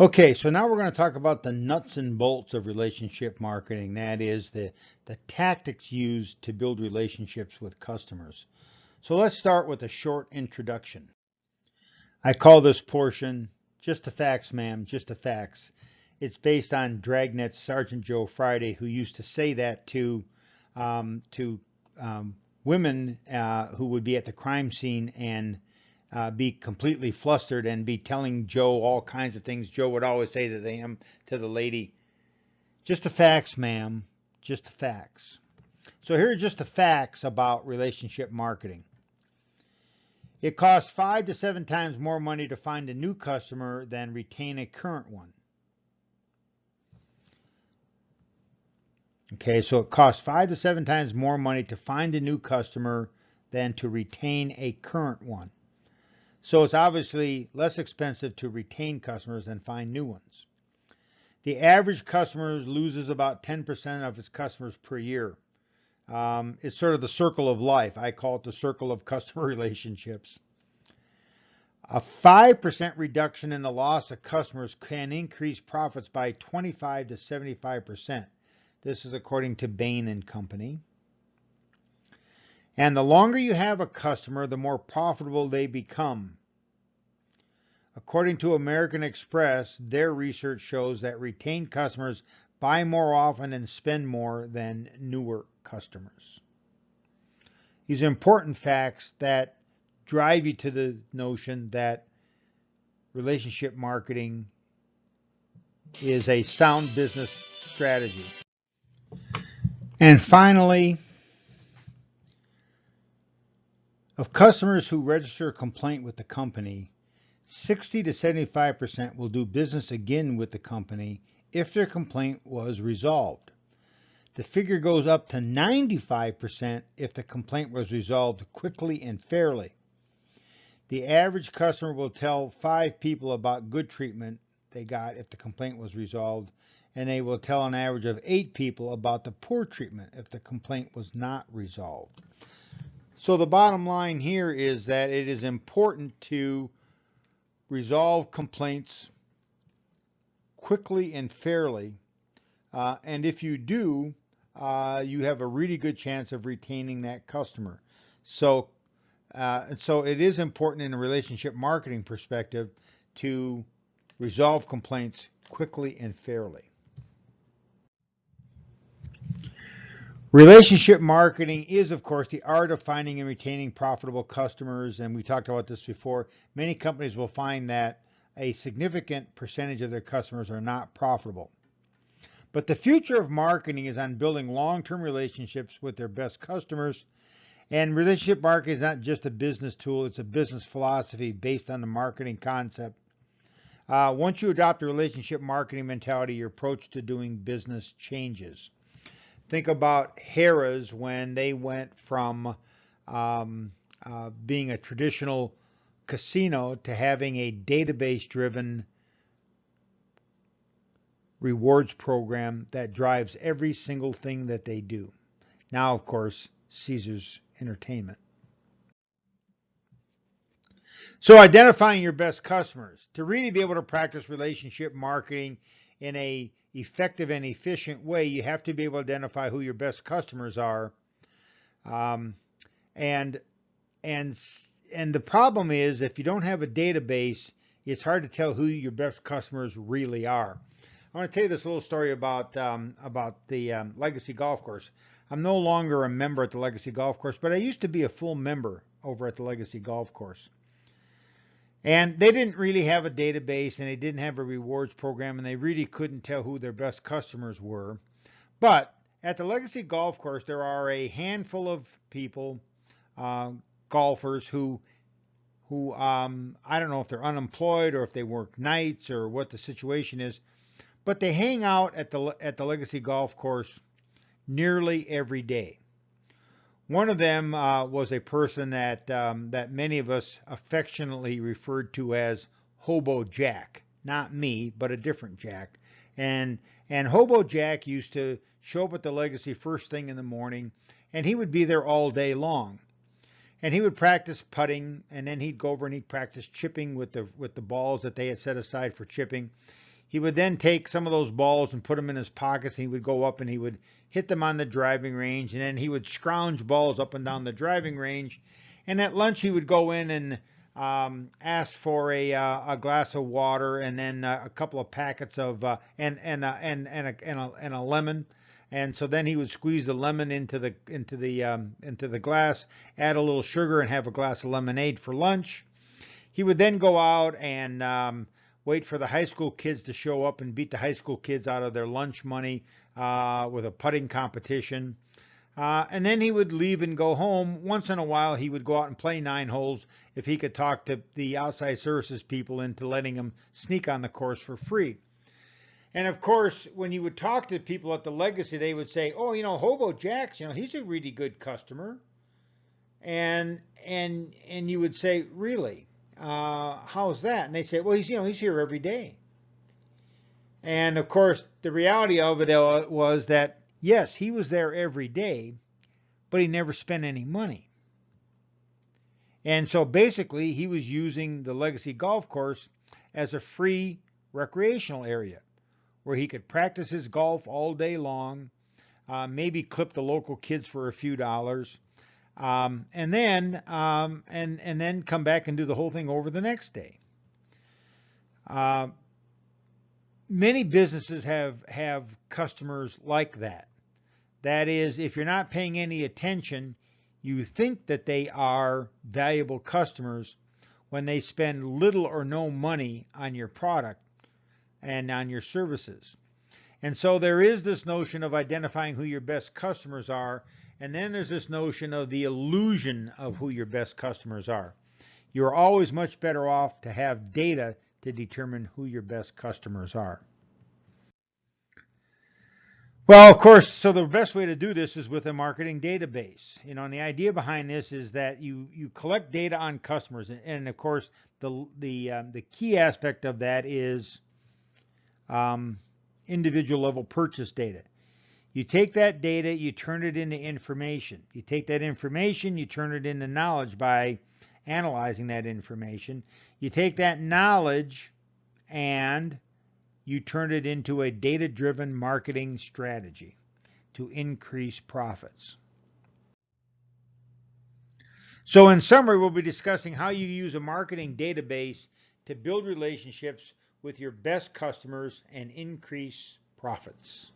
Okay, so now we're going to talk about the nuts and bolts of relationship marketing. That is the tactics used to build relationships with customers. So let's start with a short introduction. I call this portion Just the Facts, Ma'am, Just the Facts. It's based on Dragnet's Sergeant Joe Friday, who used to say that to women who would be at the crime scene and be completely flustered and be telling Joe all kinds of things. Joe would always say to to the lady, "Just the facts, ma'am, just the facts." So here are just the facts about relationship marketing. It costs 5 to 7 times more money to find a new customer than retain a current one. Okay, so it costs 5 to 7 times more money to find a new customer than to retain a current one. So it's obviously less expensive to retain customers than find new ones. The average customer loses about 10% of its customers per year. It's sort of the circle of life. I call it the circle of customer relationships. A 5% reduction in the loss of customers can increase profits by 25 to 75%. This is according to Bain and Company. And the longer you have a customer, the more profitable they become. According to American Express, their research shows that retained customers buy more often and spend more than newer customers. These are important facts that drive you to the notion that relationship marketing is a sound business strategy. And finally, of customers who register a complaint with the company, 60 to 75% will do business again with the company if their complaint was resolved. The figure goes up to 95% if the complaint was resolved quickly and fairly. The average customer will tell 5 people about good treatment they got if the complaint was resolved, and they will tell an average of 8 people about the poor treatment if the complaint was not resolved. So the bottom line here is that it is important to resolve complaints quickly and fairly. And if you do, you have a really good chance of retaining that customer. So it is important in a relationship marketing perspective to resolve complaints quickly and fairly. Relationship marketing is, of course, the art of finding and retaining profitable customers. And we talked about this before. Many companies will find that a significant percentage of their customers are not profitable. But the future of marketing is on building long-term relationships with their best customers. And relationship marketing is not just a business tool, it's a business philosophy based on the marketing concept. Once you adopt a relationship marketing mentality, your approach to doing business changes. Think about Harrah's when they went from being a traditional casino to having a database-driven rewards program that drives every single thing that they do. Now, of course, Caesars Entertainment. So identifying your best customers. To really be able to practice relationship marketing in a effective and efficient way, you have to be able to identify who your best customers are. And the problem is, if you don't have a database, it's hard to tell who your best customers really are. I want to tell you this little story about the Legacy Golf Course. I'm no longer a member at the Legacy Golf Course, but I used to be a full member over at the Legacy Golf Course. And they didn't really have a database, and they didn't have a rewards program, and they really couldn't tell who their best customers were. But at the Legacy Golf Course, there are a handful of people, golfers who I don't know if they're unemployed or if they work nights or what the situation is, but they hang out at the Legacy Golf Course nearly every day. One of them was a person that many of us affectionately referred to as Hobo Jack. Not me, but a different Jack. And Hobo Jack used to show up at the Legacy first thing in the morning, and he would be there all day long. And he would practice putting, and then he'd go over and he'd practice chipping with the balls that they had set aside for chipping. He would then take some of those balls and put them in his pockets, and he would go up and he would hit them on the driving range, and then he would scrounge balls up and down the driving range. And at lunch, he would go in and ask for a glass of water, and then a couple of packets of and a lemon. And so then he would squeeze the lemon into the glass, add a little sugar, and have a glass of lemonade for lunch. He would then go out and wait for the high school kids to show up and beat the high school kids out of their lunch money with a putting competition. And then he would leave and go home. Once in a while, he would go out and play 9 holes if he could talk to the outside services people into letting him sneak on the course for free. And of course, when you would talk to people at the Legacy, they would say, "Oh, Hobo Jack's, he's a really good customer." And you would say, "Really? How's that?" And they say, "Well, he's here every day." And of course, the reality of it was that yes, he was there every day, but he never spent any money. And so basically, he was using the Legacy Golf Course as a free recreational area where he could practice his golf all day long, maybe clip the local kids for a few dollars, and then come back and do the whole thing over the next day. Many businesses have customers like that. That is, if you're not paying any attention, you think that they are valuable customers when they spend little or no money on your product and on your services. And so there is this notion of identifying who your best customers are, and then there's this notion of the illusion of who your best customers are. You're always much better off to have data to determine who your best customers are. Well, of course, so the best way to do this is with a marketing database. And the idea behind this is that you collect data on customers, and of course, the key aspect of that is individual level purchase data. You take that data, you turn it into information. You take that information, you turn it into knowledge by analyzing that information. You take that knowledge and you turn it into a data-driven marketing strategy to increase profits. So in summary, we'll be discussing how you use a marketing database to build relationships with your best customers and increase profits.